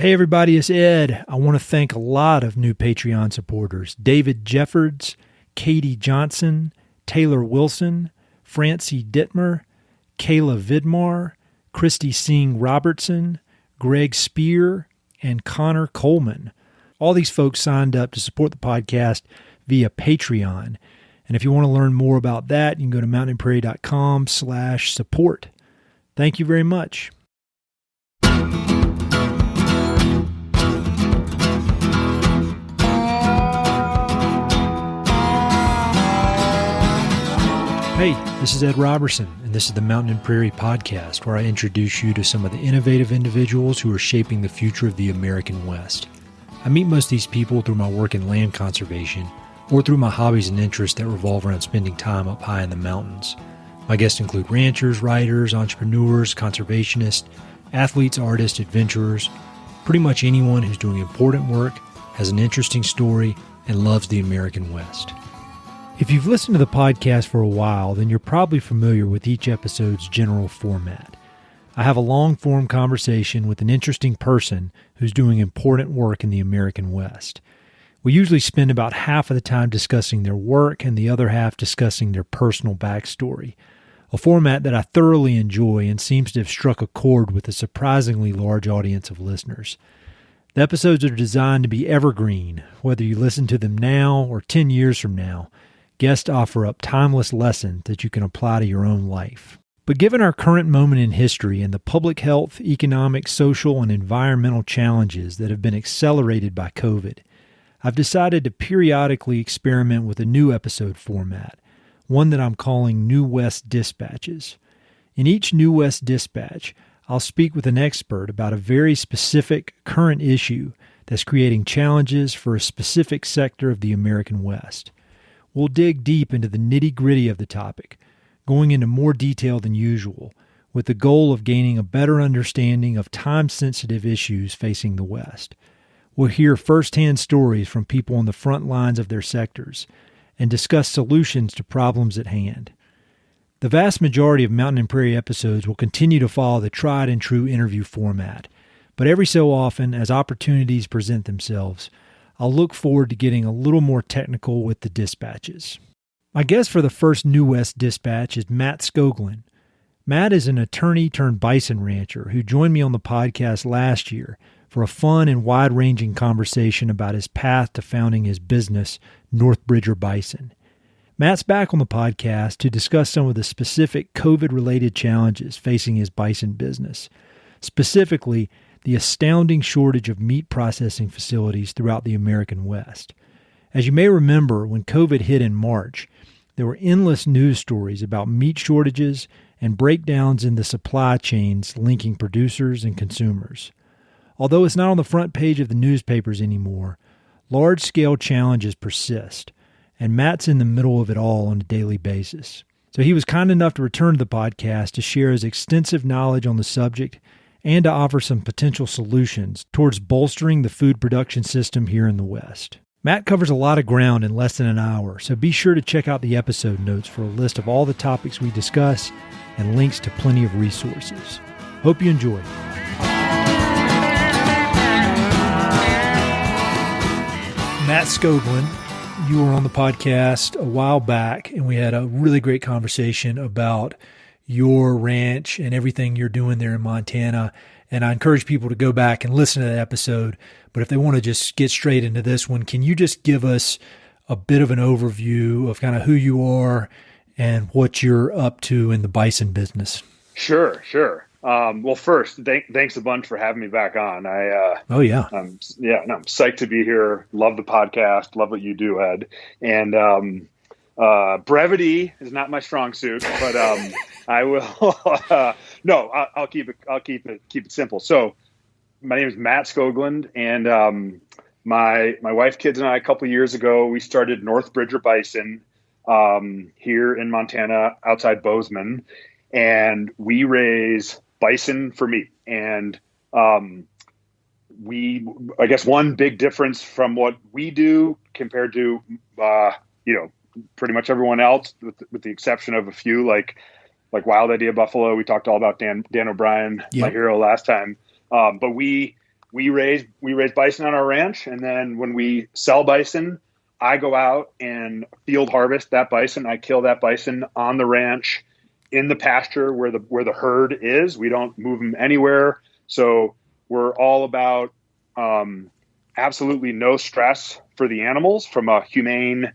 Hey everybody, it's Ed. I want to thank a lot of new Patreon supporters. David Jeffords, Katie Johnson, Taylor Wilson, Francie Dittmer, Kayla Vidmar, Christy Singh Robertson, Greg Spear, and Connor Coleman. All these folks signed up to support the podcast via Patreon. And if you want to learn more about that, you can go to mountainprairie.com/support. Thank you very much. Hey, this is Ed Robertson, and this is the Mountain Prairie podcast, where I introduce you to some of the innovative individuals who are shaping the future of the American West. I meet most of these people through my work in land conservation or through my hobbies and interests that revolve around spending time up high in the mountains. My guests include ranchers, writers, entrepreneurs, conservationists, athletes, artists, adventurers, pretty much anyone who's doing important work, has an interesting story, and loves the American West. If you've listened to the podcast for a while, then you're probably familiar with each episode's general format. I have a long-form conversation with an interesting person who's doing important work in the American West. We usually spend about half of the time discussing their work and the other half discussing their personal backstory, a format that I thoroughly enjoy and seems to have struck a chord with a surprisingly large audience of listeners. The episodes are designed to be evergreen, whether you listen to them now or 10 years from now. Guests offer up timeless lessons that you can apply to your own life. But given our current moment in history and the public health, economic, social, and environmental challenges that have been accelerated by COVID, I've decided to periodically experiment with a new episode format, one that I'm calling New West Dispatches. In each New West Dispatch, I'll speak with an expert about a very specific current issue that's creating challenges for a specific sector of the American West. We'll dig deep into the nitty-gritty of the topic, going into more detail than usual, with the goal of gaining a better understanding of time-sensitive issues facing the West. We'll hear first-hand stories from people on the front lines of their sectors and discuss solutions to problems at hand. The vast majority of Mountain and Prairie episodes will continue to follow the tried-and-true interview format, but every so often, as opportunities present themselves, I'll look forward to getting a little more technical with the dispatches. My guest for the first New West Dispatch is Matt Skoglund. Matt is an attorney turned bison rancher who joined me on the podcast last year for a fun and wide-ranging conversation about his path to founding his business, North Bridger Bison. Matt's back on the podcast to discuss some of the specific COVID-related challenges facing his bison business, specifically the astounding shortage of meat processing facilities throughout the American West. As you may remember, when COVID hit in March, there were endless news stories about meat shortages and breakdowns in the supply chains linking producers and consumers. Although it's not on the front page of the newspapers anymore, large-scale challenges persist, and Matt's in the middle of it all on a daily basis. So he was kind enough to return to the podcast to share his extensive knowledge on the subject and to offer some potential solutions towards bolstering the food production system here in the West. Matt covers a lot of ground in less than an hour, so be sure to check out the episode notes for a list of all the topics we discuss and links to plenty of resources. Hope you enjoy. Matt Skoglund, you were on the podcast a while back, and we had a really great conversation about your ranch and everything you're doing there in Montana. And I encourage people to go back and listen to that episode. But if they want to just get straight into this one, can you just give us a bit of an overview of kind of who you are and what you're up to in the bison business? Sure. Well, first, thanks a bunch for having me back on. I'm psyched to be here. Love the podcast. Love what you do, Ed. And brevity is not my strong suit, but I will. I'll keep it simple. So, my name is Matt Skoglund, and my wife, kids, and I, a couple of years ago, we started North Bridger Bison here in Montana, outside Bozeman, and we raise bison for meat. And I guess one big difference from what we do compared to pretty much everyone else, with the exception of a few like Wild Idea Buffalo. We talked all about Dan O'Brien, my hero, last time. But we we raise bison on our ranch, and then when we sell bison, I go out and field harvest that bison. I kill that bison on the ranch in the pasture where the herd is. We don't move them anywhere. So we're all about absolutely no stress for the animals from a humane,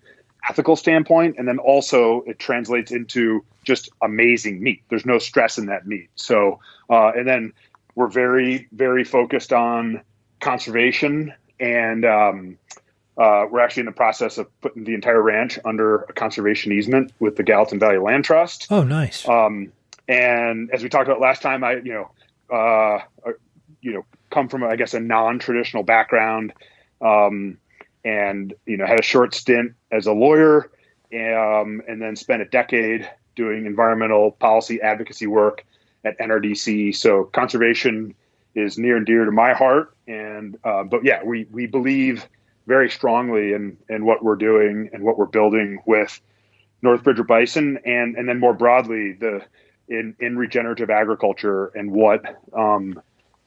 ethical standpoint. And then also it translates into just amazing meat. There's no stress in that meat. So, and then we're very, very focused on conservation, and we're actually in the process of putting the entire ranch under a conservation easement with the Gallatin Valley Land Trust. Oh, nice. And as we talked about last time, I come from, I guess, a non-traditional background, and had a short stint as a lawyer, and then spent a decade doing environmental policy advocacy work at NRDC. So conservation is near and dear to my heart. And, but yeah, we believe very strongly in what we're doing and what we're building with North Bridger bison, and then more broadly, in regenerative agriculture, and what, all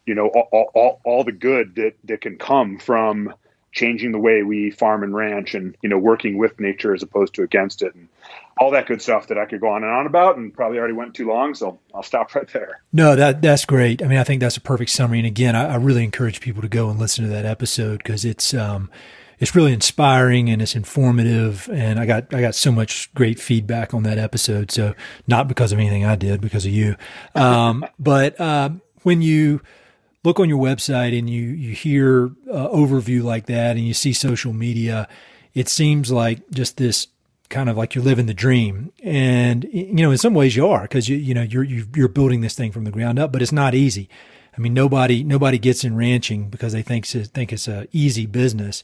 the good that can come from changing the way we farm and ranch, and, working with nature as opposed to against it, and all that good stuff that I could go on and on about, and probably already went too long. So I'll stop right there. No, that's great. I mean, I think that's a perfect summary. And again, I really encourage people to go and listen to that episode, because it's really inspiring and it's informative. And I got so much great feedback on that episode. So not because of anything I did, because of you. But when you look on your website and you hear overview like that, and you see social media, it seems like just this kind of like you're living the dream. And, in some ways you are, because you're building this thing from the ground up, but it's not easy. I mean, nobody gets in ranching because they think it's a easy business.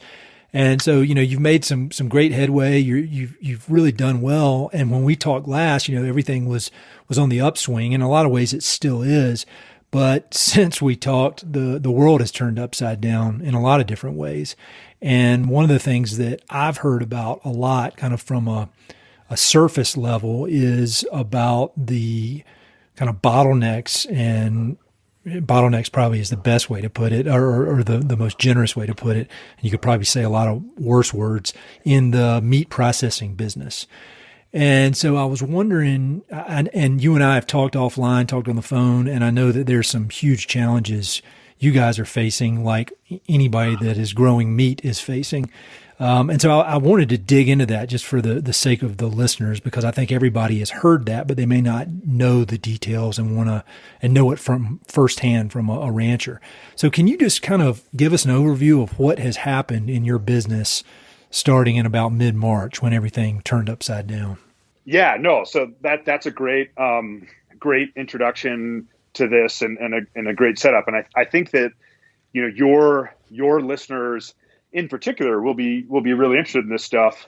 And so, you've made some great headway. You've really done well. And when we talked last, everything was on the upswing. In a lot of ways it still is. But since we talked, the world has turned upside down in a lot of different ways. And one of the things that I've heard about a lot, kind of from a surface level, is about the kind of bottlenecks, and bottlenecks probably is the best way to put it, or the most generous way to put it. And you could probably say a lot of worse words in the meat processing business. And so I was wondering, and you and I have talked offline, talked on the phone, and I know that there's some huge challenges you guys are facing, like anybody that is growing meat is facing. And so I wanted to dig into that just for the sake of the listeners, because I think everybody has heard that, but they may not know the details and know it from firsthand from a rancher. So can you just kind of give us an overview of what has happened in your business starting in about mid-March, when everything turned upside down? Yeah, no. So that's a great introduction to this, and a great setup. And I think that, your listeners in particular will be really interested in this stuff,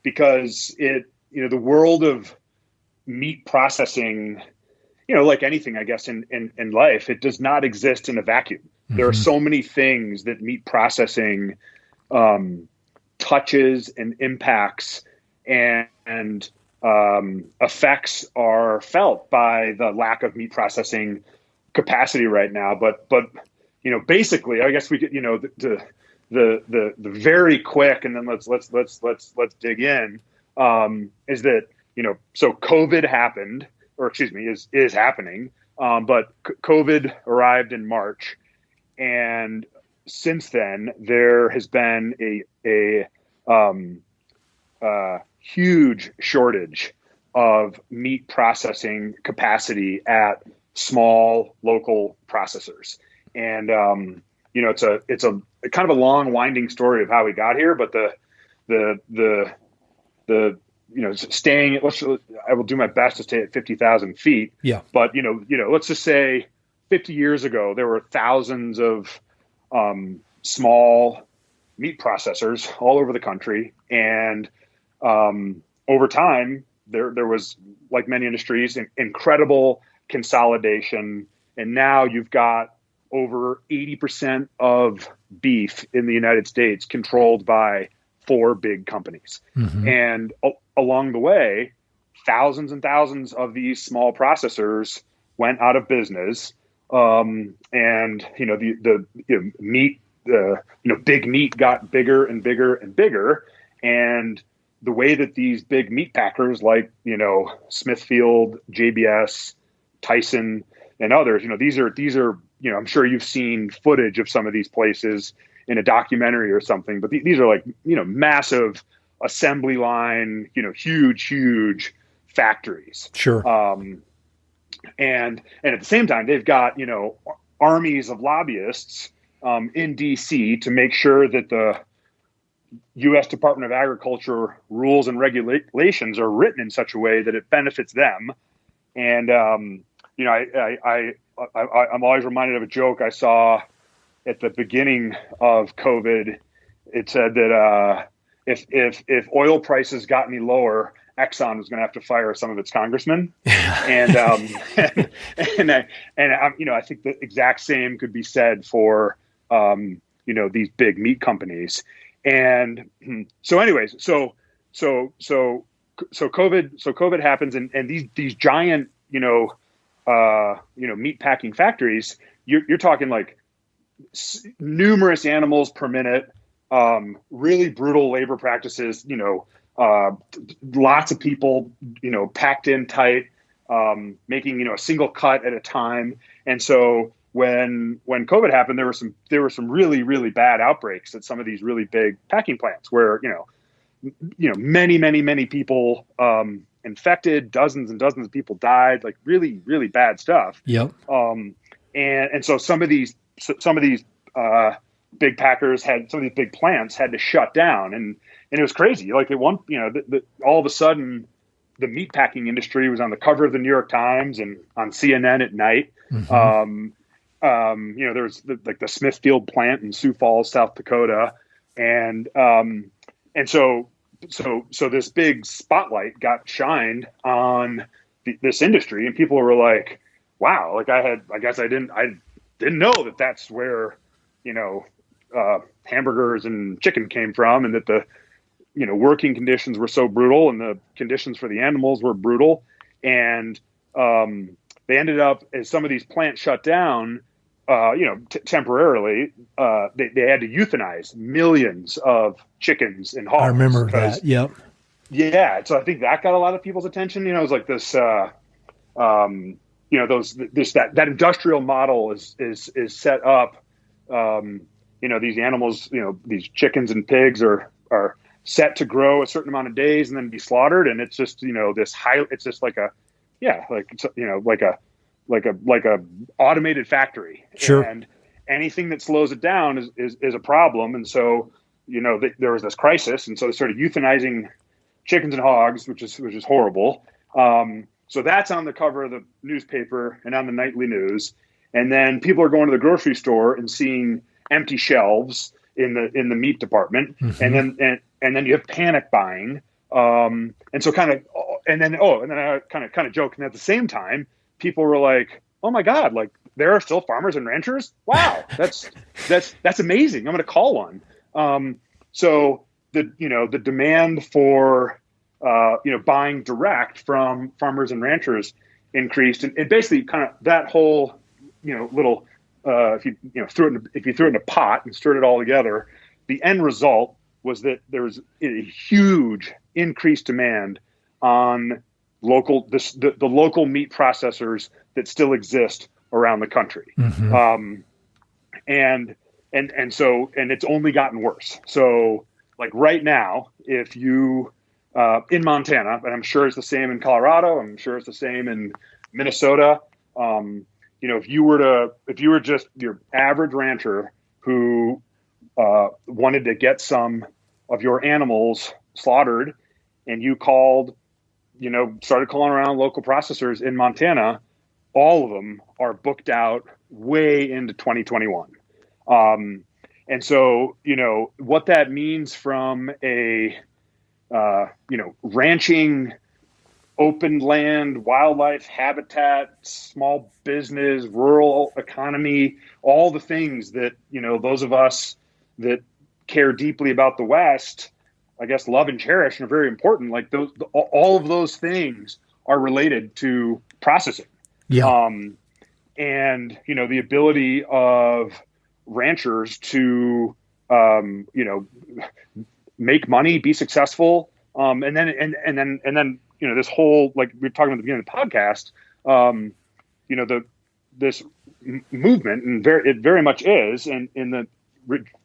because the world of meat processing, like anything, I guess, in life, it does not exist in a vacuum. Mm-hmm. There are so many things that meat processing touches and impacts, and effects are felt by the lack of meat processing capacity right now. But basically, I guess we could, the very quick, and then let's dig in, is that, so COVID happened, or excuse me, is happening. But COVID arrived in March, and since then there has been a huge shortage of meat processing capacity at small local processors. And, it's a kind of a long winding story of how we got here, but staying, I will do my best to stay at 50,000 feet. Yeah. But, let's just say 50 years ago, there were thousands of, small meat processors all over the country. And, over time, there was, like many industries, incredible consolidation. And now you've got over 80% of beef in the United States controlled by 4 big companies. Mm-hmm. And along the way, thousands and thousands of these small processors went out of business, And the meat, big meat got bigger and bigger and bigger, and the way that these big meat packers like Smithfield, JBS, Tyson, and others, these are I'm sure you've seen footage of some of these places in a documentary or something, but these are like massive assembly line, huge factories. Sure. And at the same time, they've got, armies of lobbyists in DC to make sure that the U.S. Department of Agriculture rules and regulations are written in such a way that it benefits them. And, I'm always reminded of a joke I saw at the beginning of COVID. It said that if oil prices got any lower, Exxon was going to have to fire some of its congressmen. And I think the exact same could be said for, these big meat companies. And so anyways, so COVID happens, and these giant, meat packing factories, you're talking like numerous animals per minute, really brutal labor practices, lots of people, packed in tight, making, a single cut at a time. And so when COVID happened, there were some really, really bad outbreaks at some of these really big packing plants where, many people, infected, dozens and dozens of people died, like really, really bad stuff. Yep. And so some of these big packers some of these big plants had to shut down, and it was crazy. Like all of a sudden the meatpacking industry was on the cover of the New York Times and on CNN at night. Mm-hmm. There was the Smithfield plant in Sioux Falls, South Dakota. And so this big spotlight got shined on this industry, and people were like, wow, like I didn't know that that's where, hamburgers and chicken came from, and that the, working conditions were so brutal and the conditions for the animals were brutal. And, they ended up, as some of these plants shut down, temporarily, they had to euthanize millions of chickens and hogs. I remember that. Yep. Yeah. So I think that got a lot of people's attention. It was like this, that industrial model is set up. These animals, these chickens and pigs are set to grow a certain amount of days and then be slaughtered. And it's just, it's just like a automated factory. Sure. And anything that slows it down is a problem. And so, there was this crisis. And so they started euthanizing chickens and hogs, which is horrible. So that's on the cover of the newspaper and on the nightly news. And then people are going to the grocery store and seeing empty shelves in the meat department. Mm-hmm. And then you have panic buying. And then I kind of joked. And at the same time, people were like, oh my God, like there are still farmers and ranchers. Wow. That's amazing. I'm going to call one. So the demand for, buying direct from farmers and ranchers increased, and basically kind of that whole, little, if you threw it in a pot and stirred it all together, the end result was that there was a huge increased demand on the local meat processors that still exist around the country. Mm-hmm. And it's only gotten worse. So like right now, if you, in Montana, and I'm sure it's the same in Colorado, I'm sure it's the same in Minnesota. If you were just your average rancher who, wanted to get some of your animals slaughtered, and you started calling around local processors in Montana, all of them are booked out way into 2021. And so, what that means from a, ranching, open land, wildlife habitat, small business, rural economy, all the things that, those of us that care deeply about the West, I guess, love and cherish and are very important. Like all of those things are related to processing. Yeah. and the ability of ranchers to make money, be successful, and then this whole, like we were talking about at the beginning of the podcast, this movement, and it very much is in the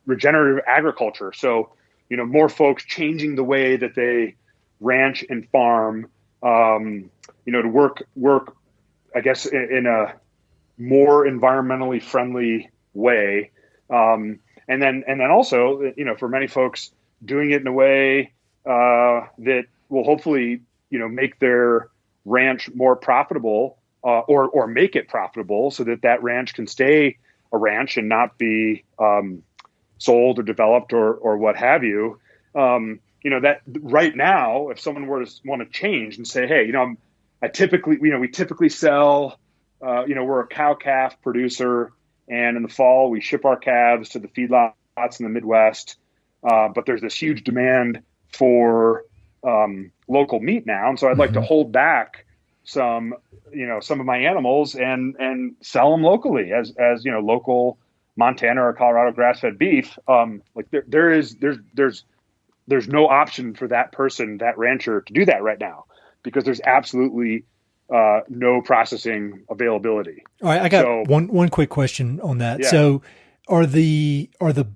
regenerative agriculture. So more folks changing the way that they ranch and farm, to work, I guess, in a more environmentally friendly way. And then also, for many folks, doing it in a way that will hopefully, make their ranch more profitable, or make it profitable so that ranch can stay a ranch and not be sold or developed or what have you. That right now, if someone were to want to change and say, hey, we typically sell, we're a cow calf producer, and in the fall we ship our calves to the feedlots in the Midwest. But there's this huge demand for local meat now, and so I'd like to hold back some of my animals and sell them locally as local Montana or Colorado grass-fed beef. There's no option for that person, that rancher, to do that right now, because there's absolutely no processing availability. All right, I got one quick question on that. Yeah. So are the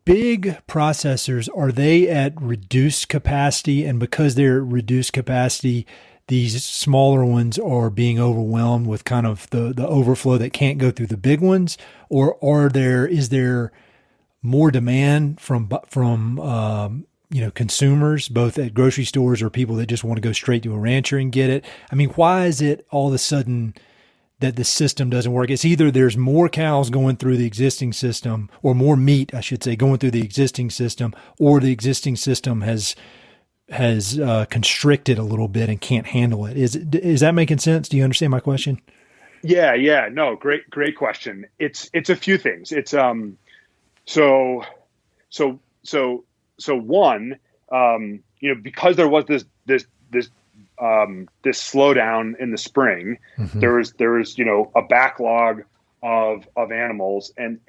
big processors, are they at reduced capacity, and because they're at reduced capacity, these smaller ones are being overwhelmed with kind of the overflow that can't go through the big ones? Or is there more demand from consumers, both at grocery stores or people that just want to go straight to a rancher and get it? I mean, why is it all of a sudden that the system doesn't work? It's either there's more cows going through the existing system, or more meat, I should say, going through the existing system, or the existing system has constricted a little bit and can't handle it. Is that making sense? Do you understand my question? Yeah. No, great question. It's a few things. It's so one, because there was this slowdown in the spring, there was a backlog of animals, and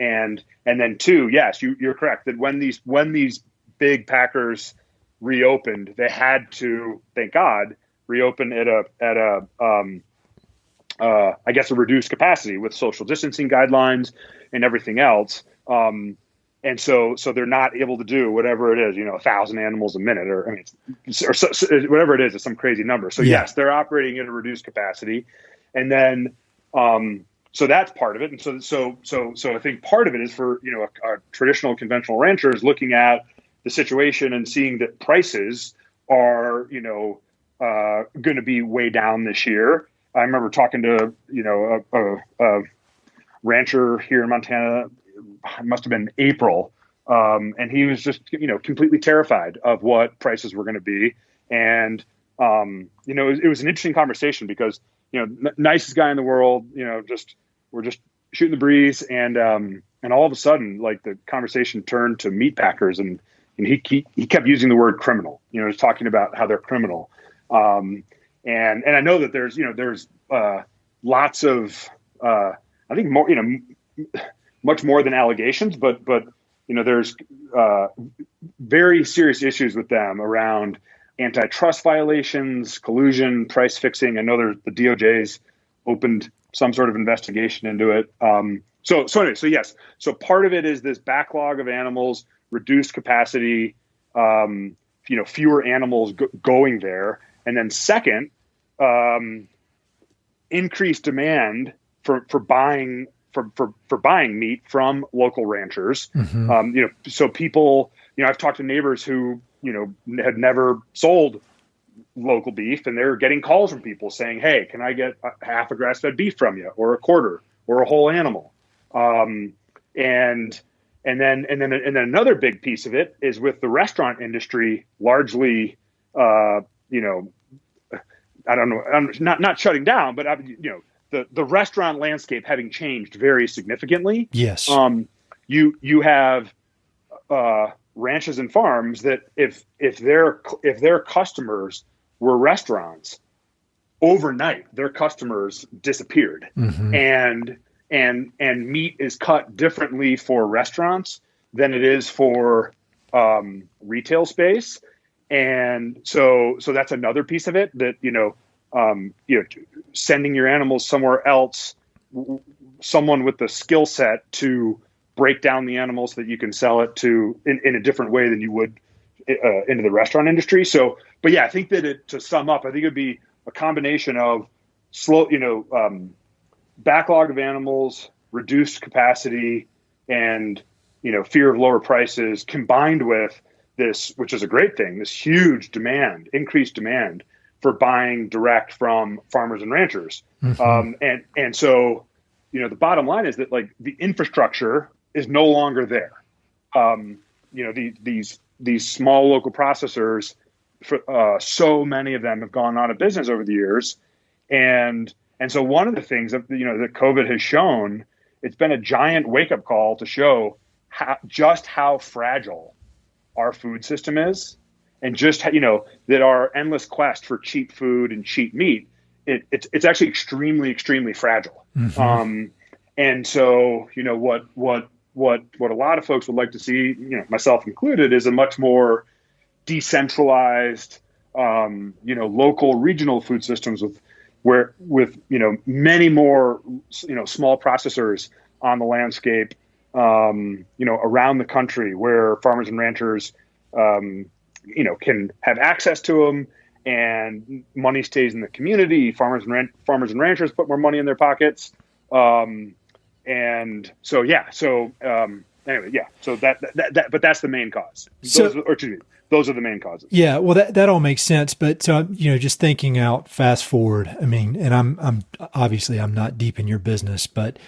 then two, yes, you're correct that when these big packers reopened, they had to, thank God, reopen at a I guess a reduced capacity with social distancing guidelines and everything else. And so they're not able to do whatever it is, 1,000 animals a minute, or whatever it is, it's some crazy number. So yes, they're operating at a reduced capacity, and then so that's part of it. And so I think part of it is for a traditional conventional rancher is looking at the situation and seeing that prices are going to be way down this year. I remember talking to a rancher here in Montana. It must have been April, and he was just completely terrified of what prices were going to be. And it was an interesting conversation because nicest guy in the world, we're just shooting the breeze, and all of a sudden, like, the conversation turned to meat packers, and he kept using the word criminal. Just talking about how they're criminal. And I know that there's lots of I think more much more than allegations, but there's very serious issues with them around antitrust violations, collusion, price fixing. I know the DOJ's opened some sort of investigation into it. So yes. So part of it is this backlog of animals, reduced capacity, fewer animals going there. And then second, increased demand for buying meat from local ranchers. So people, I've talked to neighbors who, had never sold local beef, and they're getting calls from people saying, hey, can I get half a grass-fed beef from you, or a quarter, or a whole animal? And then another big piece of it is with the restaurant industry largely, I don't know, not shutting down, but the restaurant landscape having changed very significantly. Yes. You have ranches and farms that if their customers were restaurants, overnight their customers disappeared. And and meat is cut differently for restaurants than it is for retail space. And so that's another piece of it, that, sending your animals somewhere else, someone with the skill set to break down the animals so that you can sell it to in a different way than you would into the restaurant industry. So, but yeah, I think that to sum up, I think it'd be a combination of backlog of animals, reduced capacity, and, fear of lower prices, combined with this, which is a great thing, this huge demand, increased demand for buying direct from farmers and ranchers. Mm-hmm. And so, the bottom line is that, like, the infrastructure is no longer there. These small local processors, so many of them have gone out of business over the years. And so one of the things that, that COVID has shown, it's been a giant wake up call to show just how fragile our food system is, and just, that our endless quest for cheap food and cheap meat, it's actually extremely, extremely fragile. Mm-hmm. And so, what a lot of folks would like to see, myself included, is a much more decentralized, local, regional food systems with many more, small processors on the landscape, around the country, where farmers and ranchers, can have access to them, and money stays in the community. Farmers and ranchers put more money in their pockets. And so, yeah. So, anyway, yeah. So but that's the main cause. Those are the main causes. Yeah. Well, that all makes sense. But, just thinking out fast forward, I mean, and I'm obviously I'm not deep in your business, but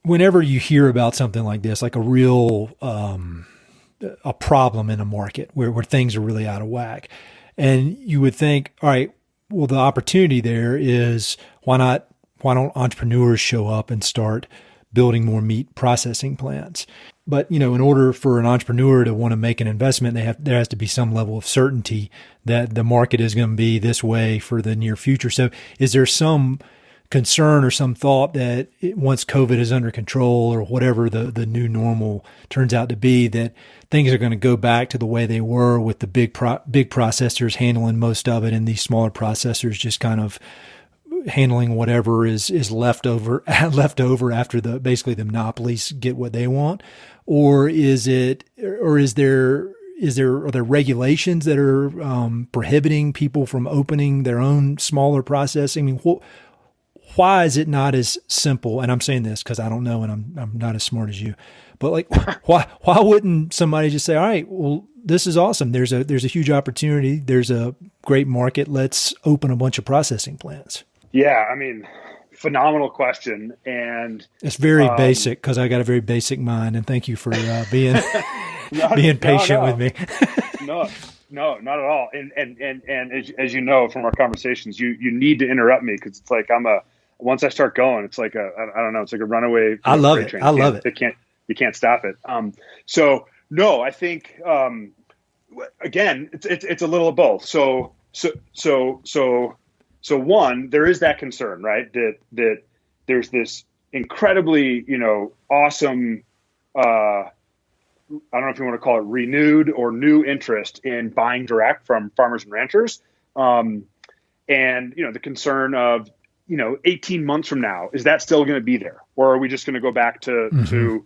whenever you hear about something like this, like a real, a problem in a market where things are really out of whack, and you would think, all right, well, the opportunity there is, why don't entrepreneurs show up and start building more meat processing plants? But, in order for an entrepreneur to want to make an investment, there has to be some level of certainty that the market is going to be this way for the near future. So is there some concern or some thought that once COVID is under control, or whatever the new normal turns out to be, that things are going to go back to the way they were, with the big processors handling most of it, and these smaller processors just kind of handling whatever is left over after basically the monopolies get what they want? Or are there regulations that are prohibiting people from opening their own smaller processing? I mean, why is it not as simple? And I'm saying this because I don't know, and I'm not as smart as you, but, like, why wouldn't somebody just say, all right, well, this is awesome. There's a huge opportunity. There's a great market. Let's open a bunch of processing plants. Yeah. I mean, phenomenal question. And it's very basic, because I got a very basic mind, and thank you for being patient with me. No, not at all. And as you know from our conversations, you need to interrupt me, because it's like once I start going, it's like I don't know, it's like a runaway. I love it. I love it. You can't stop it. So no, I think again, it's a little of both. So one, there is that concern, right? That there's this incredibly, awesome, I don't know if you want to call it renewed or new interest in buying direct from farmers and ranchers. And, the concern of, 18 months from now, is that still going to be there? Or are we just going to go back to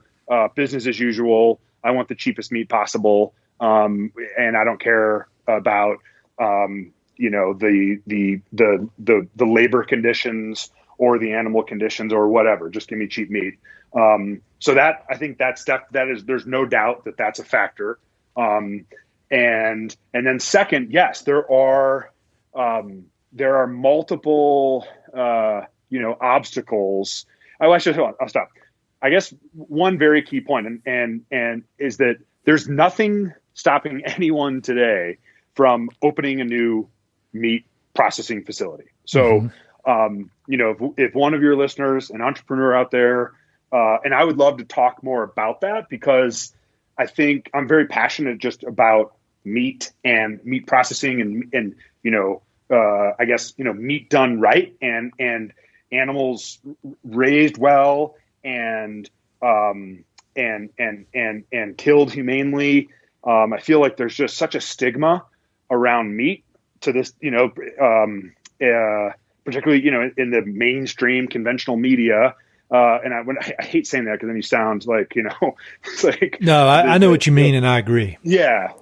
business as usual? I want the cheapest meat possible. And I don't care about, the labor conditions or the animal conditions or whatever. Just give me cheap meat. So that, I think there's no doubt that that's a factor. And then second, yes, there are multiple, obstacles. Oh, actually, hold on, I'll stop. I guess one very key point and is that there's nothing stopping anyone today from opening a new meat processing facility. So, if one of your listeners, an entrepreneur out there, and I would love to talk more about that, because I think I'm very passionate just about meat and meat processing and meat done right and animals raised well and killed humanely. I feel like there's just such a stigma around meat to this, particularly, in the mainstream conventional media. And I hate saying that because then you sound like, it's like, no, I know what you mean. And I agree. Yeah.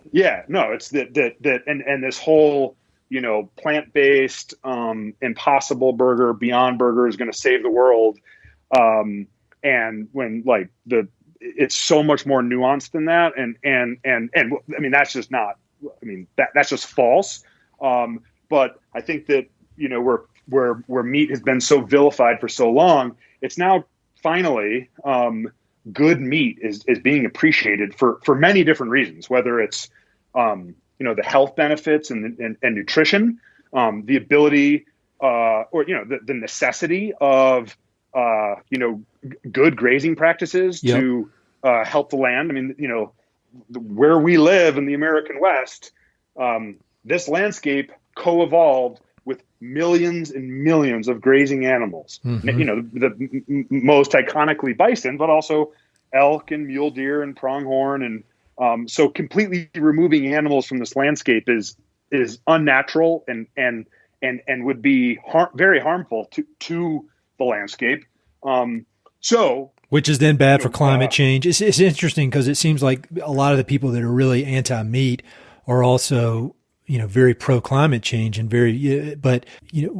No, it's that, and this whole, plant-based, Impossible Burger, Beyond Burger is going to save the world. And when it's so much more nuanced than that. And I mean, that's just not, that's just false. But I think that, where meat has been so vilified for so long, it's now finally, good meat is being appreciated for many different reasons, whether it's, the health benefits and nutrition, the ability, or, the necessity of, good grazing practices to help the land. I mean, where we live in the American West, this landscape co-evolved with millions and millions of grazing animals. Mm-hmm. The most iconically bison, but also elk and mule deer and pronghorn. And so completely removing animals from this landscape is unnatural and would be very harmful to the landscape. Which is then bad for climate change. It's interesting because it seems like a lot of the people that are really anti-meat are also, very pro-climate change and but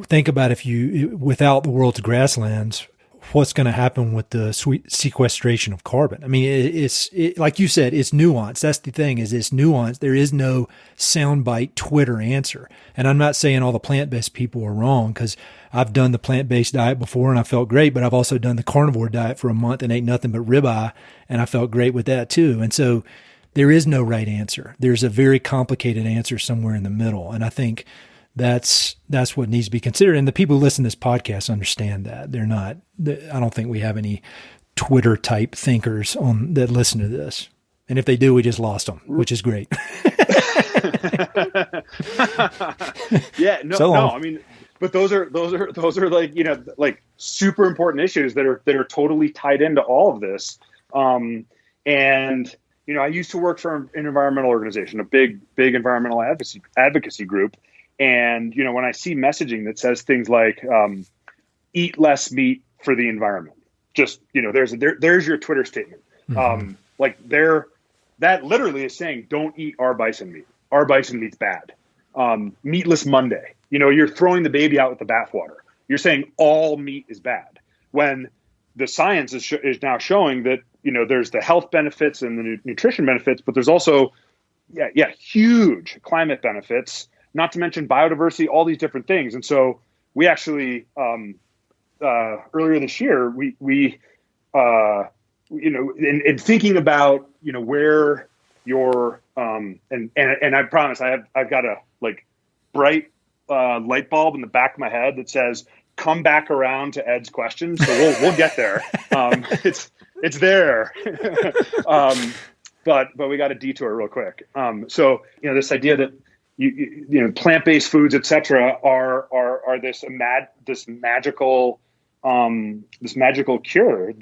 think about without the world's grasslands, what's going to happen with the sequestration of carbon. I mean, it's like you said, it's nuanced. That's the thing, is it's nuanced. There is no soundbite Twitter answer. And I'm not saying all the plant-based people are wrong, because I've done the plant-based diet before and I felt great, but I've also done the carnivore diet for a month and ate nothing but ribeye, and I felt great with that too. And so there is no right answer. There's a very complicated answer somewhere in the middle. And I think that's what needs to be considered. And the people who listen to this podcast understand that. I don't think we have any Twitter type thinkers that listen to this. And if they do, we just lost them, which is great. Yeah, no, I mean, but those are like, like super important issues that are totally tied into all of this. And, I used to work for an environmental organization, a big environmental advocacy group. And, when I see messaging that says things like, eat less meat for the environment, just, there's your Twitter statement. Mm-hmm. That literally is saying, don't eat our bison meat. Our bison meat's bad. Meatless Monday. You're throwing the baby out with the bathwater. You're saying all meat is bad, when the science is now showing that, there's the health benefits and the nutrition benefits, but there's also, huge climate benefits, not to mention biodiversity, all these different things. And so we actually, earlier this year, we in thinking about, where your, and I promise I've got a bright light bulb in the back of my head that says, come back around to Ed's question. So we'll get there. It's there. But we got a detour real quick. So, this idea that, plant-based foods, et cetera, are this magical cure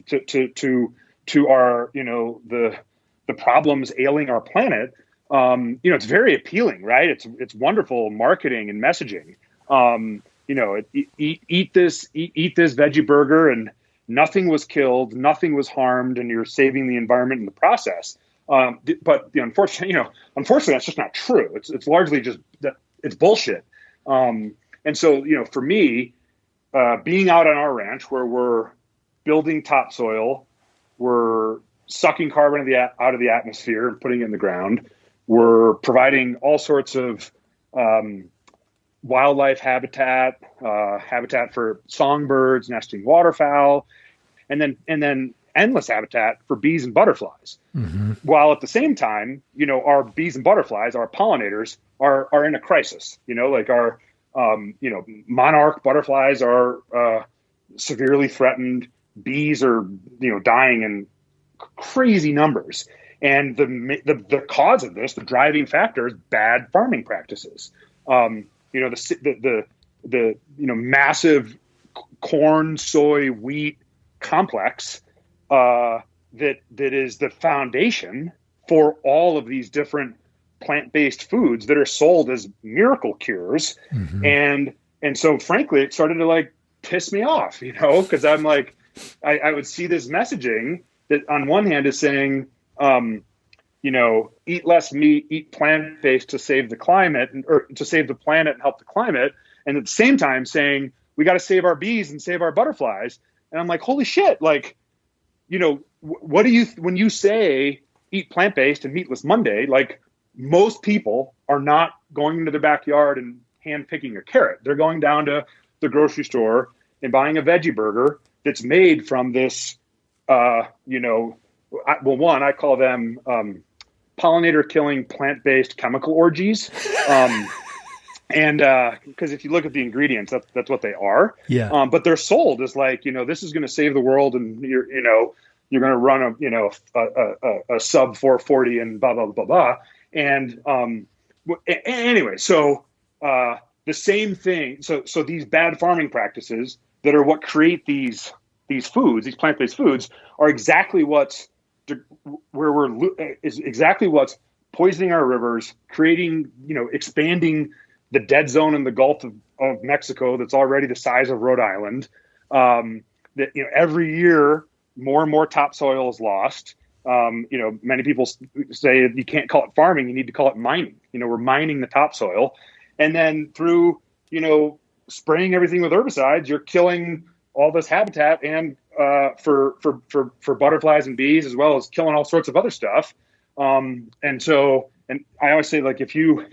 to our, the problems ailing our planet. It's very appealing, right? It's wonderful marketing and messaging. Eat this veggie burger and nothing was killed, nothing was harmed, and you're saving the environment in the process. But unfortunately, that's just not true. It's largely just that it's bullshit. And so, for me, being out on our ranch where we're building topsoil, we're sucking carbon out of the atmosphere and putting it in the ground, we're providing all sorts of wildlife habitat for songbirds, nesting waterfowl, and then endless habitat for bees and butterflies. Mm-hmm. While at the same time, our bees and butterflies, our pollinators, are in a crisis. Our monarch butterflies are severely threatened. Bees are dying in crazy numbers, and the cause of this, the driving factor, is bad farming practices. The massive corn, soy, wheat complex that is the foundation for all of these different plant-based foods that are sold as miracle cures. Mm-hmm. And so frankly, it started to like piss me off, because I'm like, I would see this messaging that on one hand is saying, eat less meat, eat plant-based to save the climate or to save the planet and help the climate. And at the same time saying, we got to save our bees and save our butterflies. And I'm like, holy shit. Like, what do you, when you say eat plant-based and meatless Monday, like most people are not going into their backyard and hand picking a carrot. They're going down to the grocery store and buying a veggie burger that's made from this, I call them pollinator killing plant-based chemical orgies. And because if you look at the ingredients, that's what they are. Yeah. But they're sold as like, this is going to save the world, and you're going to run a sub 440 and blah, blah, blah, blah. And anyway, so the same thing. So these bad farming practices that are what create these foods, these plant-based foods, are exactly what's poisoning our rivers, creating, expanding the dead zone in the Gulf of Mexico that's already the size of Rhode Island. That every year more and more topsoil is lost. Many people say you can't call it farming; you need to call it mining. We're mining the topsoil, and then through spraying everything with herbicides, you're killing all this habitat and for butterflies and bees, as well as killing all sorts of other stuff. And I always say, like, if you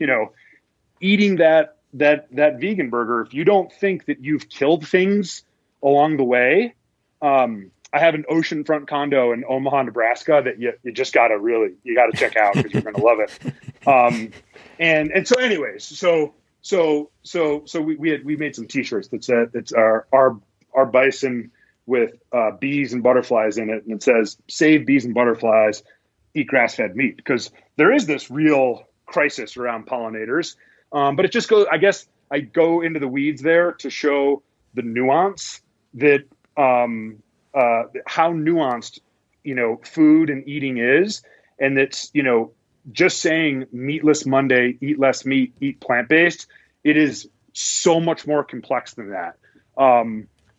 eating that vegan burger, if you don't think that you've killed things along the way, I have an oceanfront condo in Omaha, Nebraska that you just gotta check out because you're gonna love it. And so anyways, so we made some T-shirts that said it's our bison with bees and butterflies in it, and it says "Save bees and butterflies, eat grass-fed meat," because there is this real crisis around pollinators. But it just goes. I guess I go into the weeds there to show the nuance that. How nuanced, food and eating is. And that's, just saying meatless Monday, eat less meat, eat plant-based. It is so much more complex than that.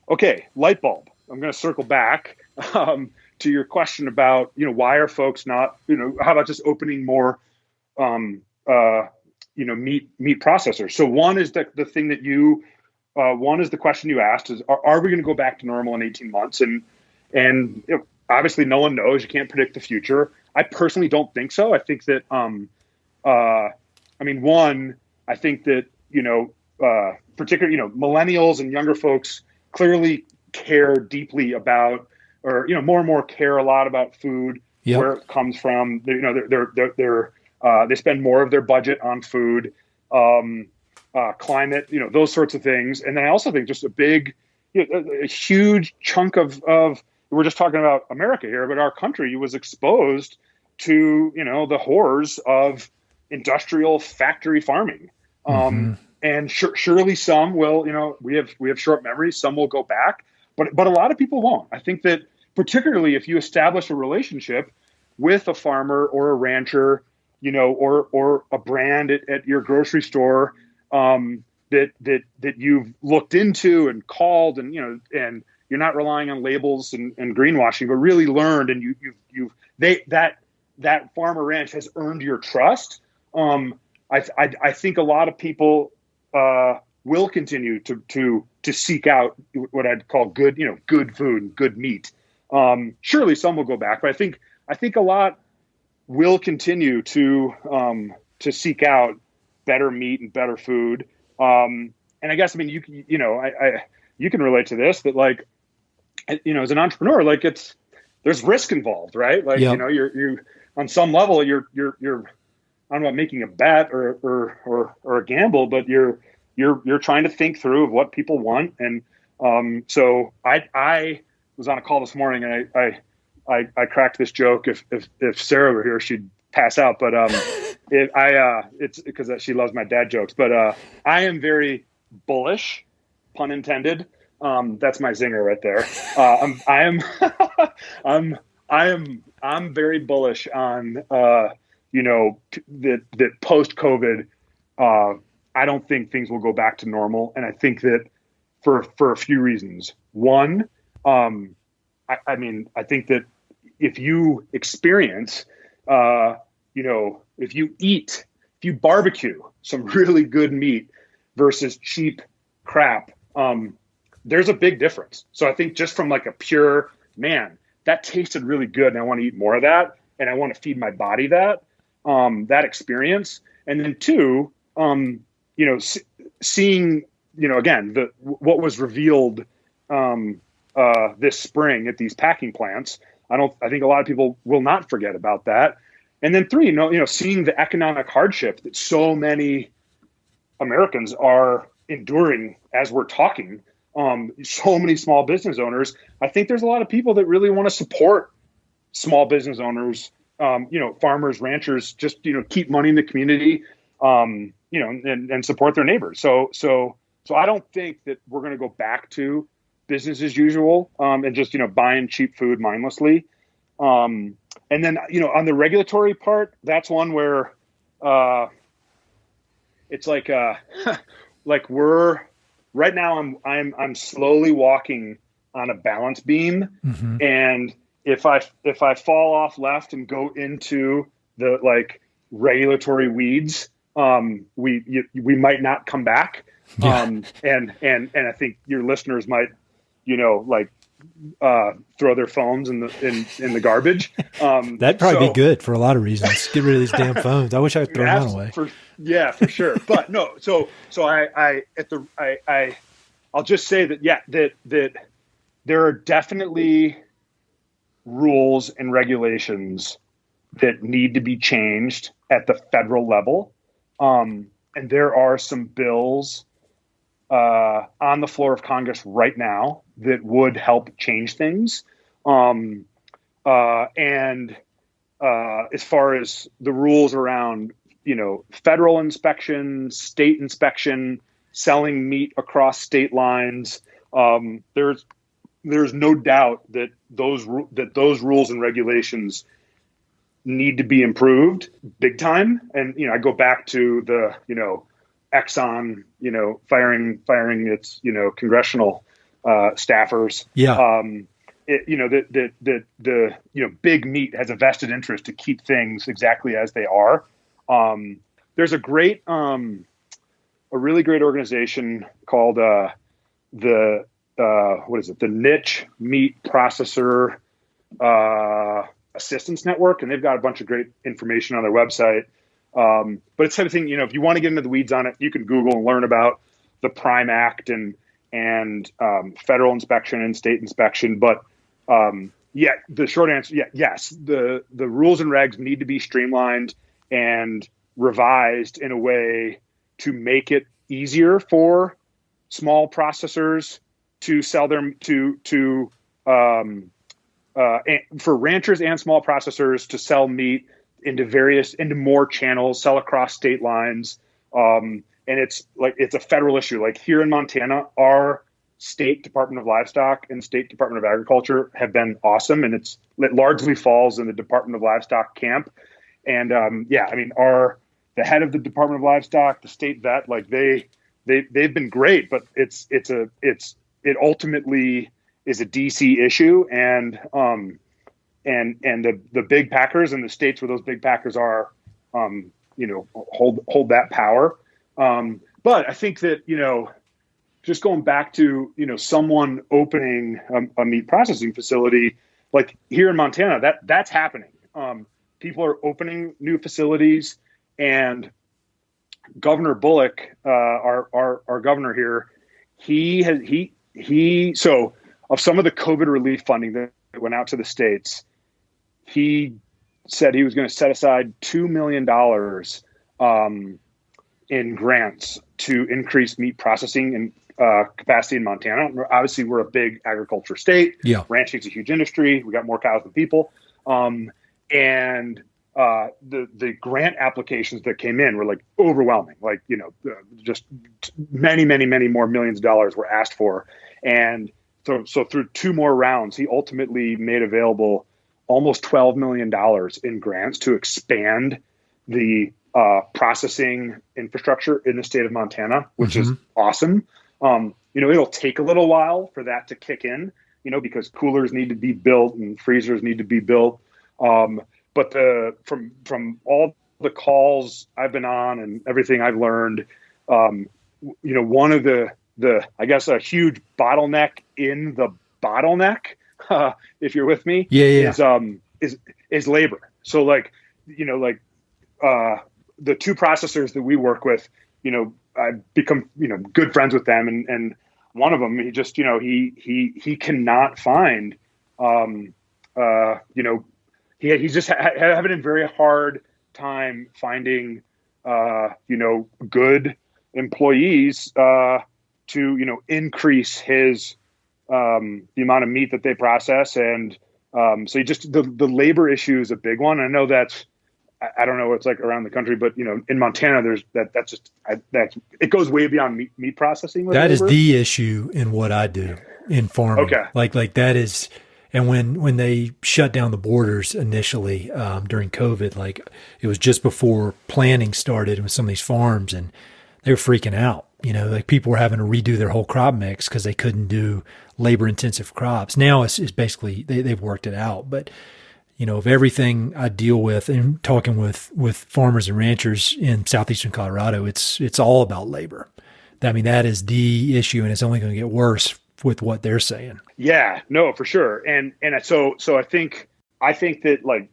Okay. Light bulb. I'm going to circle back, to your question about, why are folks not, how about just opening more, meat processors? So one is the thing that one is the question you asked is, are we going to go back to normal in 18 months? And obviously no one knows. You can't predict the future. I personally don't think so. I think that, I think that, particularly, millennials and younger folks clearly care deeply about, or, more and more care a lot about food, yep. Where it comes from. They spend more of their budget on food. Climate, those sorts of things. And then I also think just a huge chunk of, we're just talking about America here, but our country was exposed to, the horrors of industrial factory farming. And surely some will, we have short memories, some will go back, but a lot of people won't. I think that particularly if you establish a relationship with a farmer or a rancher, or a brand at your grocery store, that you've looked into and called, and and you're not relying on labels and greenwashing, but really learned, and that farmer ranch has earned your trust. I think a lot of people will continue to seek out what I'd call good food and good meat. Surely some will go back, but I think a lot will continue to seek out better meat and better food. And I guess, you can relate to this, that like, as an entrepreneur, like there's risk involved, right? Like, yep. You on some level, you're, I don't know about making a bet or a gamble, but you're trying to think through of what people want. And, so I was on a call this morning, and I cracked this joke. If Sarah were here, she'd pass out, but, it's because she loves my dad jokes, but I am very bullish, pun intended, That's my zinger right there. I'm very bullish on, that post-COVID, I don't think things will go back to normal. And I think that for a few reasons. One, I think that if you experience, if you barbecue some really good meat versus cheap crap, there's a big difference. So I think just from like a pure, man, that tasted really good and I want to eat more of that and I want to feed my body that experience. And then two, seeing, again, what was revealed this spring at these packing plants. I think a lot of people will not forget about that. And then three, seeing the economic hardship that so many Americans are enduring as we're talking, so many small business owners. I think there's a lot of people that really want to support small business owners, farmers, ranchers, just, keep money in the community, and support their neighbors. So I don't think that we're going to go back to business as usual, and just, buying cheap food mindlessly. And then, on the regulatory part, that's one where, it's like, like right now I'm slowly walking on a balance beam. Mm-hmm. And if I fall off left and go into the like regulatory weeds, we might not come back. Yeah. And I think your listeners might, throw their phones in the garbage. That'd probably be good for a lot of reasons. Get rid of these damn phones. I wish I would throw them away. For sure. But no, so I'll just say that there are definitely rules and regulations that need to be changed at the federal level. And there are some bills on the floor of Congress right now that would help change things. And as far as the rules around, federal inspection, state inspection, selling meat across state lines, there's no doubt that those rules and regulations need to be improved big time. And, I go back to the, Exxon, firing its, congressional staffers. Yeah. The big meat has a vested interest to keep things exactly as they are. There's a really great organization called the Niche Meat Processor Assistance Network, and they've got a bunch of great information on their website. But it's the type of thing, if you want to get into the weeds on it, you can Google and learn about the Prime Act and federal inspection and state inspection. But the short answer, yes, the rules and regs need to be streamlined and revised in a way to make it easier for small processors to sell their for ranchers and small processors to sell meat into more channels, sell across state lines. And it's a federal issue. Like here in Montana, our state Department of Livestock and state Department of Agriculture have been awesome. And it largely falls in the Department of Livestock camp. And the head of the Department of Livestock, the state vet, like they've been great, but it ultimately is a DC issue. And the big packers and the states where those big packers are, hold that power. But I think that, just going back to, someone opening a meat processing facility, like here in Montana, that's happening. People are opening new facilities, and Governor Bullock, our governor here, so of some of the COVID relief funding that went out to the states, he said he was going to set aside $2 million in grants to increase meat processing and capacity in Montana. Obviously, we're a big agriculture state. Yeah. Ranching is a huge industry. We got more cows than people. And the grant applications that came in were like overwhelming. Like, just many, many, many more millions of dollars were asked for. And so through 2 more rounds, he ultimately made available almost $12 million in grants to expand the processing infrastructure in the state of Montana, which is awesome. It'll take a little while for that to kick in, because coolers need to be built and freezers need to be built. But from all the calls I've been on and everything I've learned, one of the I guess a huge bottleneck in the bottleneck, if you're with me, is labor. So the 2 processors that we work with, I've become, good friends with them. And one of them, he just, he cannot find, he's just having a very hard time finding, good employees, to, increase his, the amount of meat that they process. And, so the labor issue is a big one. I know I don't know what it's like around the country, but in Montana, there's it goes way beyond meat processing. That is the issue in what I do in farming. Okay. Like that is, and when they shut down the borders initially, during COVID, like it was just before planting started with some of these farms, and they were freaking out, like people were having to redo their whole crop mix because they couldn't do labor intensive crops. Now it's basically, they've worked it out, but of everything I deal with and talking with farmers and ranchers in southeastern Colorado, it's all about labor. I mean, that is the issue, and it's only going to get worse with what they're saying. Yeah, no, for sure. And so I think that, like,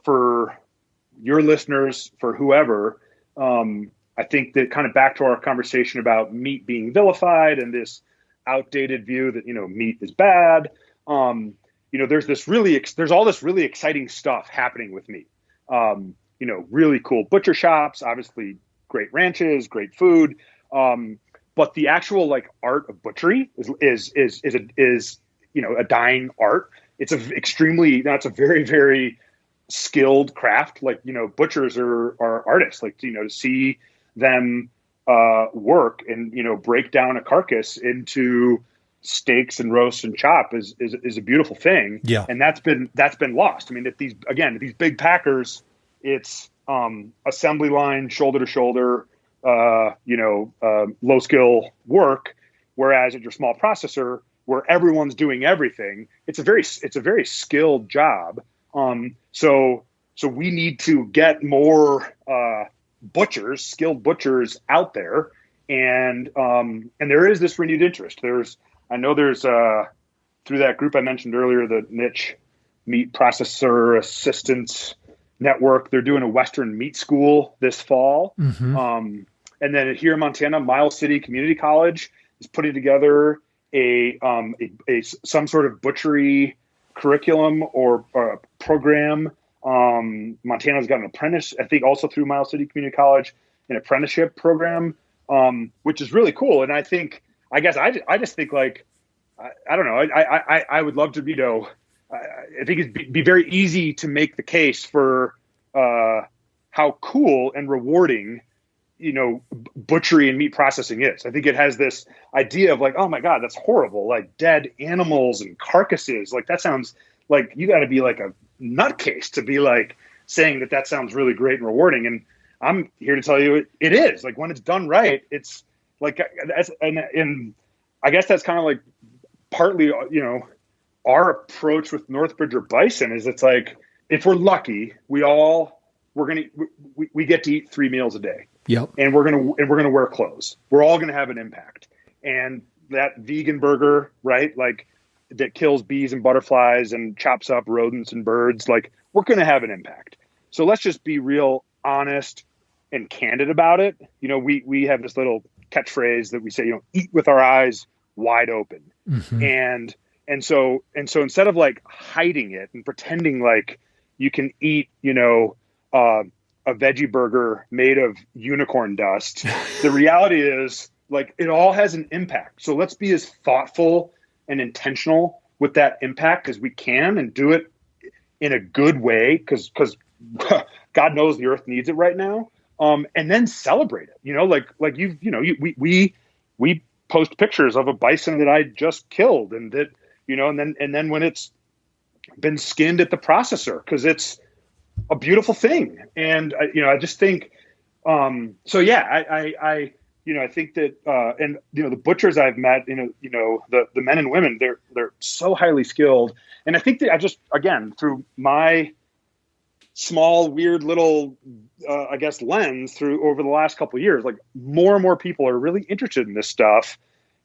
for your listeners, for whoever, I think that kind of back to our conversation about meat being vilified and this outdated view that, meat is bad. There's all this really exciting stuff happening with meat. Really cool butcher shops, obviously great ranches, great food. But the actual art of butchery is a dying art. It's a very, very skilled craft. Butchers are artists. To see them work and break down a carcass into steaks and roasts and chop is a beautiful thing. Yeah. And that's been lost. I mean, these big packers, it's assembly line, shoulder to shoulder, low skill work. Whereas at your small processor, where everyone's doing everything, it's a very skilled job. So we need to get more skilled butchers out there. And there is this renewed interest. I know there's through that group I mentioned earlier, the Niche Meat Processor Assistance Network, they're doing a Western meat school this fall. And then here in Montana, Miles City Community College is putting together some sort of butchery curriculum or program. Montana's got an apprentice, I think, also through Miles City Community College, an apprenticeship program, which is really cool. And I just think I don't know. I would love to, I think it'd be very easy to make the case for how cool and rewarding, butchery and meat processing is. I think it has this idea of oh my God, that's horrible. Dead animals and carcasses. That sounds like you got to be a nutcase to be saying that sounds really great and rewarding. And I'm here to tell you it is. When it's done right, it's and I guess that's kind of partly, our approach with Northbridge or Bison is it's if we're lucky, we get to eat 3 meals a day. Yep. And we're going to wear clothes. We're all going to have an impact. And that vegan burger, right? That kills bees and butterflies and chops up rodents and birds, we're going to have an impact. So let's just be real honest and candid about it. We have this little catchphrase that we say, eat with our eyes wide open. And so instead of hiding it and pretending you can eat, a veggie burger made of unicorn dust, the reality is it all has an impact. So let's be as thoughtful and intentional with that impact as we can and do it in a good way. Cause God knows the earth needs it right now. And then celebrate it, we post pictures of a bison that I just killed, and that, and then when it's been skinned at the processor, because it's a beautiful thing. And I just think, so yeah, I think that, and the butchers I've met, the men and women, they're so highly skilled. And I think that I just, again, through my small, weird little, lens through over the last couple of years, like more and more people are really interested in this stuff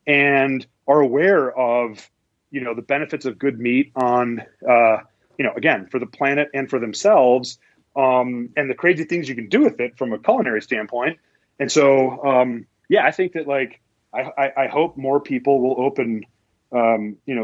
and are aware of, the benefits of good meat on, again, for the planet and for themselves, and the crazy things you can do with it from a culinary standpoint. And so, I think that, like, I hope more people will open,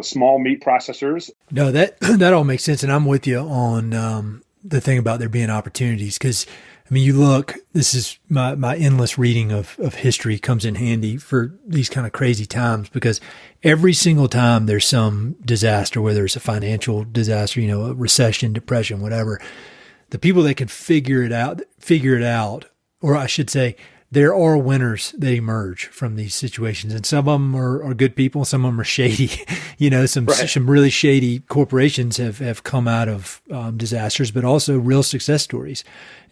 small meat processors. No, that all makes sense. And I'm with you on, the thing about there being opportunities. Cause I mean, you look, this is my endless reading of history comes in handy for these kind of crazy times, because every single time there's some disaster, whether it's a financial disaster, a recession, depression, whatever, the people that can figure it out, or I should say, there are winners that emerge from these situations, and some of them are good people. Some of them are shady. Some really shady corporations have come out of disasters, but also real success stories.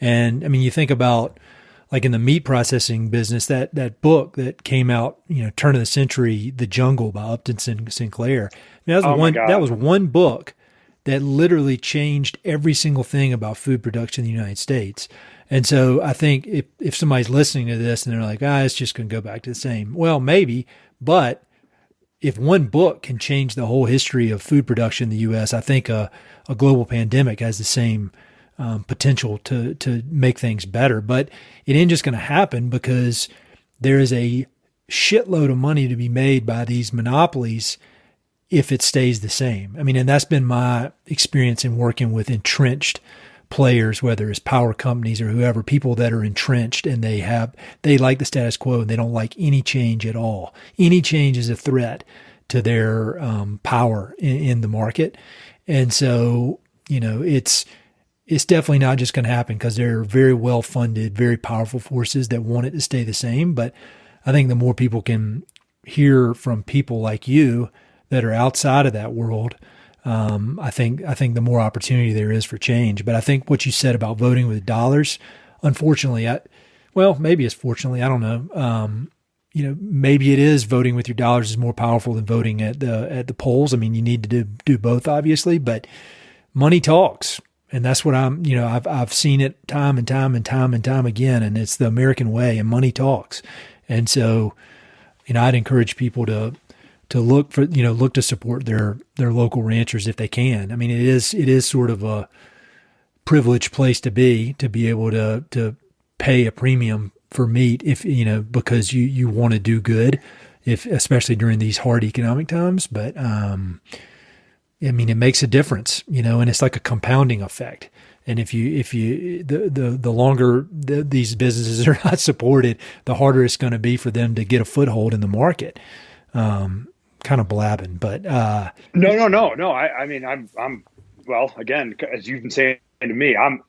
And I mean, you think about, like, in the meat processing business, that book that came out, turn of the century, The Jungle by Upton Sinclair. I mean, that was one book that literally changed every single thing about food production in the United States. And so I think if somebody's listening to this and they're like, it's just going to go back to the same. Well, maybe, but if one book can change the whole history of food production in the U.S., I think a global pandemic has the same potential to make things better. But it ain't just going to happen, because there is a shitload of money to be made by these monopolies if it stays the same. I mean, and that's been my experience in working with entrenched players, whether it's power companies or whoever, people that are entrenched and they like the status quo and they don't like any change at all. Any change is a threat to their power in the market. And so, it's definitely not just going to happen, because there are very well-funded, very powerful forces that want it to stay the same. But I think the more people can hear from people like you that are outside of that world, I think the more opportunity there is for change. But I think what you said about voting with dollars, unfortunately, maybe it's fortunately, I don't know. Maybe it is voting with your dollars is more powerful than voting at the polls. I mean, you need to do both, obviously, but money talks. And that's what I've seen it time and time and time and time again. And it's the American way, and money talks. And so, I'd encourage people to look to support their local ranchers if they can. I mean, it is sort of a privileged place to be able to pay a premium for meat because you want to do good, especially during these hard economic times. But, I mean, it makes a difference, and it's like a compounding effect. And if the longer these businesses are not supported, the harder it's going to be for them to get a foothold in the market. Kind of blabbing, but no. I mean, I'm well, again, as you've been saying to me, I'm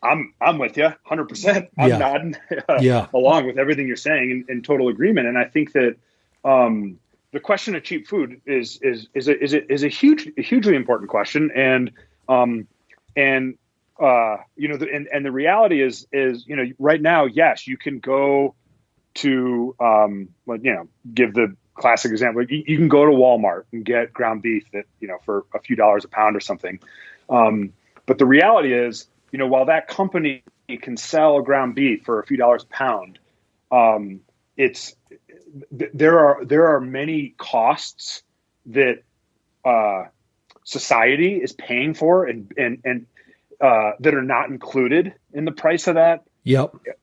with you 100%. I'm nodding along with everything you're saying in total agreement. And I think that the question of cheap food is a hugely important question. And the reality is right now, yes, you can go to give the classic example. You can go to Walmart and get ground beef that, for a few dollars a pound or something. But the reality is, while that company can sell ground beef for a few dollars a pound, there are many costs that society is paying for and that are not included in the price of that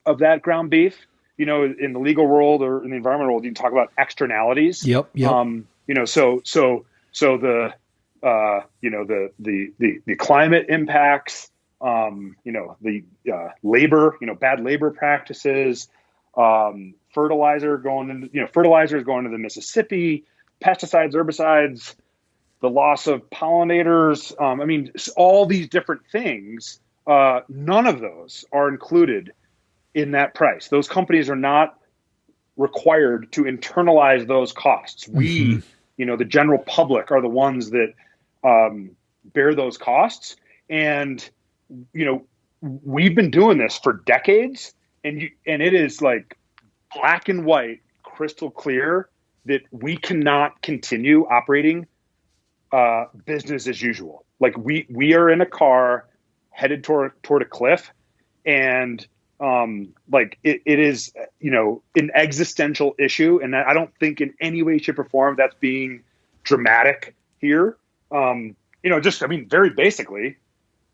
of that ground beef. In the legal world or in the environmental world, you can talk about externalities. Yep. So the climate impacts, the labor, bad labor practices, fertilizer going into the Mississippi, pesticides, herbicides, the loss of pollinators. All these different things, none of those are included in that price. Those companies are not required to internalize those costs. We, the general public are the ones that bear those costs. And, we've been doing this for decades, and it is like black and white, crystal clear that we cannot continue operating business as usual. Like we are in a car headed toward a cliff, and it is, an existential issue. And I don't think in any way, shape, or form that's being dramatic here. Very basically,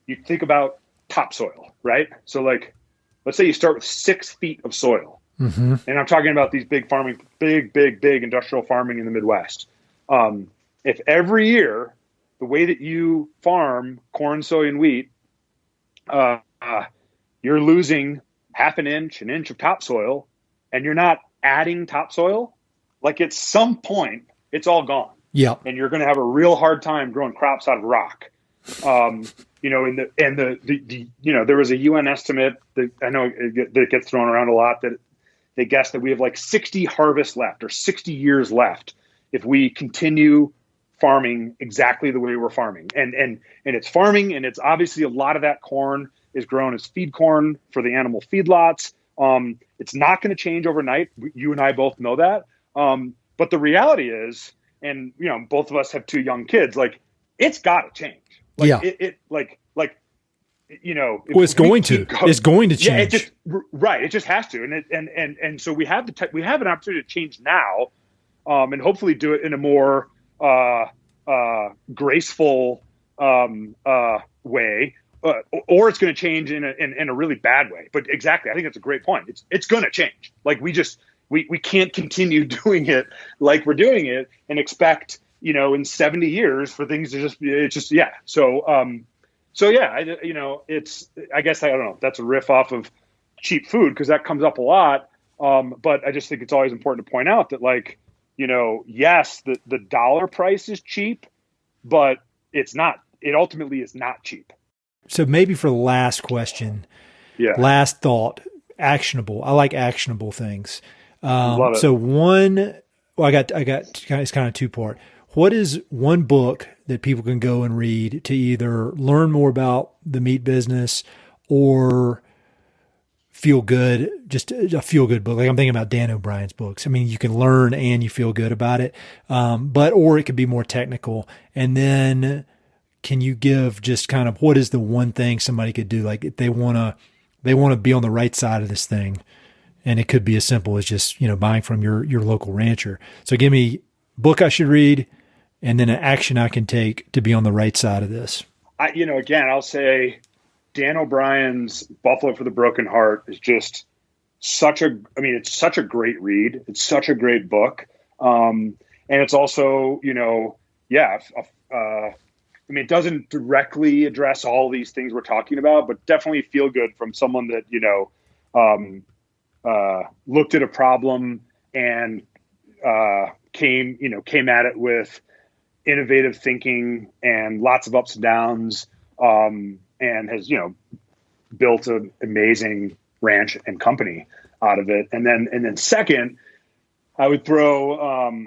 you think about topsoil, right? So let's say you start with 6 feet of soil. And I'm talking about these big industrial farming in the Midwest. If every year, the way that you farm corn, soy, and wheat, you're losing an inch of topsoil, and you're not adding topsoil, at some point, it's all gone. Yeah. And you're going to have a real hard time growing crops out of rock. There was a UN estimate that I know that gets thrown around a lot, that they guess that we have 60 harvests left, or 60 years left, if we continue farming exactly the way we're farming. And it's farming, and it's obviously a lot of that corn is grown as feed corn for the animal feedlots. It's not going to change overnight. You and I both know that. But the reality is, and both of us have 2 young kids, it's got to change. It's going to change. It just has to. And so we have an opportunity to change now, and hopefully do it in a more graceful way, or it's going to change in a really bad way. But exactly, I think that's a great point. It's going to change. We can't continue doing it like we're doing it and expect, in 70 years for things to I guess, I don't know, that's a riff off of cheap food, because that comes up a lot. But I just think it's always important to point out that, yes, the dollar price is cheap, but it ultimately is not cheap. So maybe for the last question, last thought, actionable. I like actionable things. Love it. So it's kind of 2-part. What is one book that people can go and read to either learn more about the meat business or feel good, just a feel good book? I'm thinking about Dan O'Brien's books. I mean, you can learn and you feel good about it. Or it could be more technical. And then can you give just kind of what is the one thing somebody could do? If they want to be on the right side of this thing, and it could be as simple as just, buying from your local rancher. So give me book I should read, and then an action I can take to be on the right side of this. Again, I'll say Dan O'Brien's Buffalo for the Broken Heart is just it's such a great read. It's such a great book. And it's also, it doesn't directly address all these things we're talking about, but definitely feel good from someone that, looked at a problem and came at it with innovative thinking and lots of ups and downs, and has built an amazing ranch and company out of it. And then second, I would throw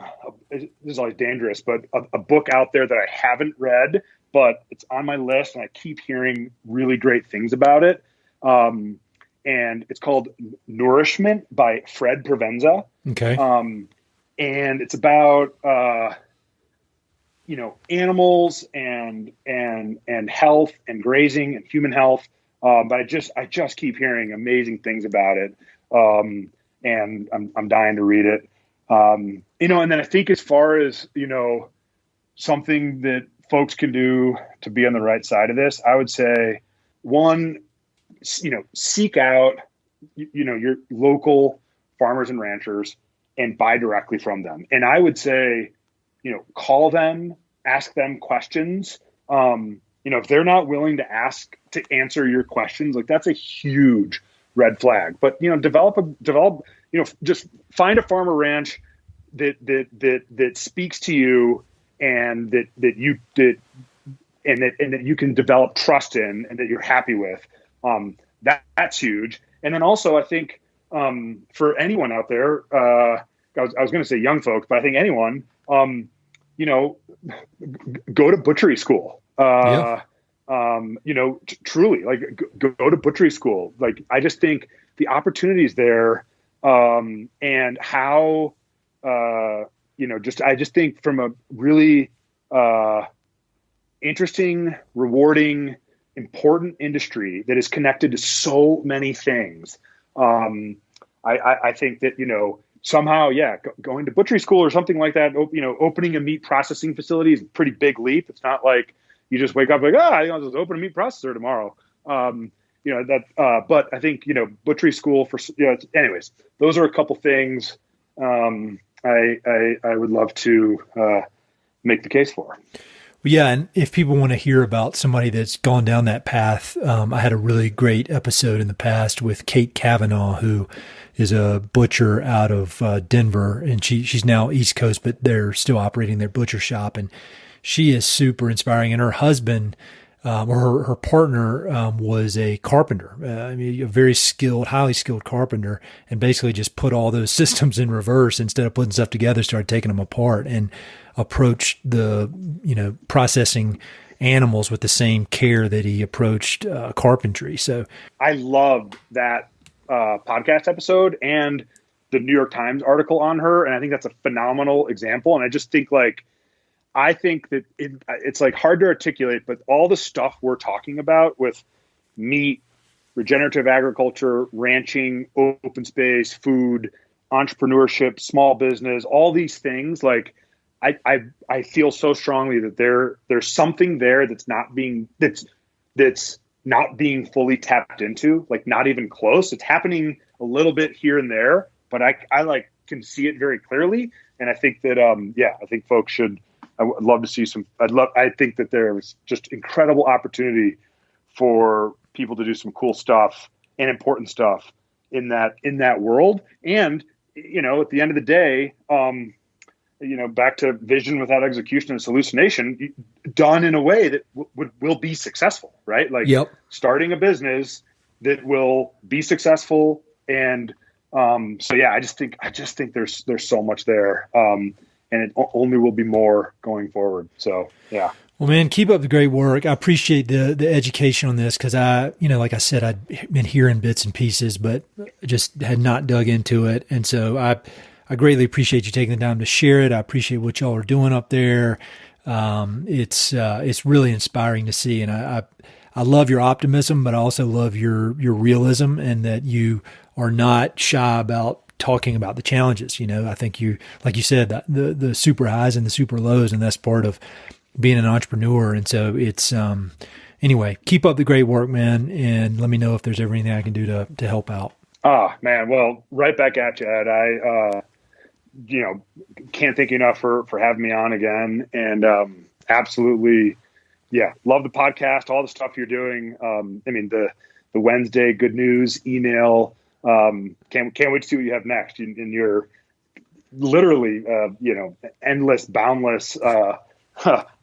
this is always dangerous, but a book out there that I haven't read, but it's on my list, and I keep hearing really great things about it. And it's called Nourishment by Fred Provenza. Okay. And it's about animals and health and grazing and human health. But I just keep hearing amazing things about it. And I'm dying to read it. And then I think as far as, something that folks can do to be on the right side of this, I would say, one, seek out, your local farmers and ranchers and buy directly from them. And I would say, call them, ask them questions. If they're not willing to answer your questions, that's a huge red flag. But, just find a farm or ranch that speaks to you and that you can develop trust in and that you're happy with. That's huge. And then also I think, for anyone out there, I was going to say young folks, but I think anyone, go to butchery school. Truly, like go to butchery school. Like, I just think the opportunities there, and how, I just think from a really interesting, rewarding, important industry that is connected to so many things. I think that, somehow, going to butchery school or something like that, opening a meat processing facility is a pretty big leap. It's not like you just wake up like, I'll just open a meat processor tomorrow. But I think, butchery school anyways, those are a couple things I would love to make the case for. Yeah, and if people want to hear about somebody that's gone down that path, I had a really great episode in the past with Kate Kavanaugh, who is a butcher out of Denver, and she's now East Coast, but they're still operating their butcher shop, and she is super inspiring. And her husband, or her partner, was a carpenter, a very skilled, highly skilled carpenter, and basically just put all those systems in reverse. Instead of putting stuff together, started taking them apart and approached the, processing animals with the same care that he approached carpentry. So I loved that podcast episode and the New York Times article on her. And I think that's a phenomenal example. And I just think I think that it's like hard to articulate, but all the stuff we're talking about with meat, regenerative agriculture, ranching, open space, food, entrepreneurship, small business, all these things, I feel so strongly that there's something there that's not being fully tapped into, not even close. It's happening a little bit here and there, but I can see it very clearly. And I think that, I think folks should, I would love to see I think that there's just incredible opportunity for people to do some cool stuff and important stuff in that world. And, at the end of the day, back to vision without execution is hallucination, done in a way that will be successful, right? Starting a business that will be successful. And I just think there's so much there, and it only will be more going forward. So, yeah. Well, man, keep up the great work. I appreciate the education on this, because like I said, I'd been hearing bits and pieces, but just had not dug into it. And so I greatly appreciate you taking the time to share it. I appreciate what y'all are doing up there. It's really inspiring to see. And I love your optimism, but I also love your realism, and that you are not shy about talking about the challenges. I think you, like you said, the super highs and the super lows, and that's part of being an entrepreneur. And so it's, anyway, keep up the great work, man. And let me know if there's ever anything I can do to help out. Oh man. Well, right back at you, Ed. I, can't thank you enough for having me on again. And, absolutely. Yeah. Love the podcast, all the stuff you're doing. The Wednesday good news email, can't wait to see what you have next in your literally, endless, boundless,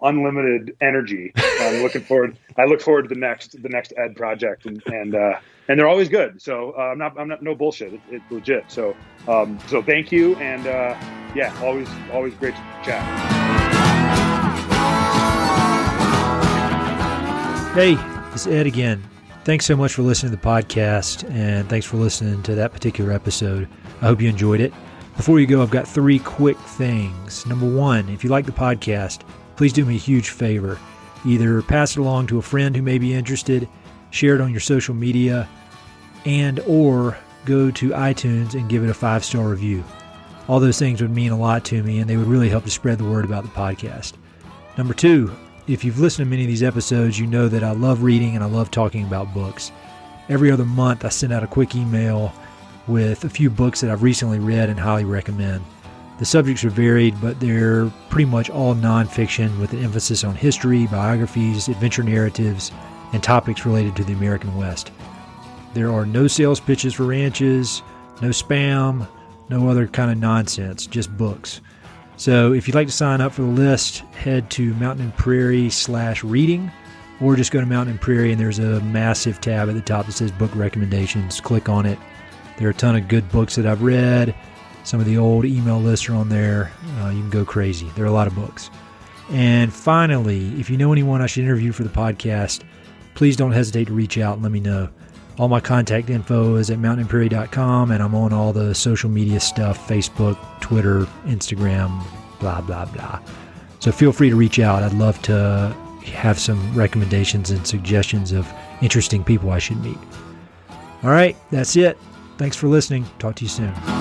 unlimited energy. I look forward to the next Ed project, and they're always good. So I'm not no bullshit. It's legit. So thank you. And always great to chat. Hey, it's Ed again. Thanks so much for listening to the podcast, and thanks for listening to that particular episode. I hope you enjoyed it. Before you go, I've got 3 quick things. Number 1, if you like the podcast, please do me a huge favor. Either pass it along to a friend who may be interested, share it on your social media, or go to iTunes and give it a 5-star review. All those things would mean a lot to me, and they would really help to spread the word about the podcast. Number 2, if you've listened to many of these episodes, you know that I love reading and I love talking about books. Every other month, I send out a quick email with a few books that I've recently read and highly recommend. The subjects are varied, but they're pretty much all nonfiction with an emphasis on history, biographies, adventure narratives, and topics related to the American West. There are no sales pitches for ranches, no spam, no other kind of nonsense, just books. So if you'd like to sign up for the list, head to Mountain Prairie/reading, or just go to Mountain Prairie and there's a massive tab at the top that says book recommendations. Click on it There are a ton of good books that I've read. Some of the old email lists are on there. You can go crazy. There are a lot of books. And finally, if you know anyone I should interview for the podcast, please don't hesitate to reach out and let me know. All my contact info is at mountainprairie.com, and I'm on all the social media stuff, Facebook, Twitter, Instagram, blah, blah, blah. So feel free to reach out. I'd love to have some recommendations and suggestions of interesting people I should meet. All right, that's it. Thanks for listening. Talk to you soon.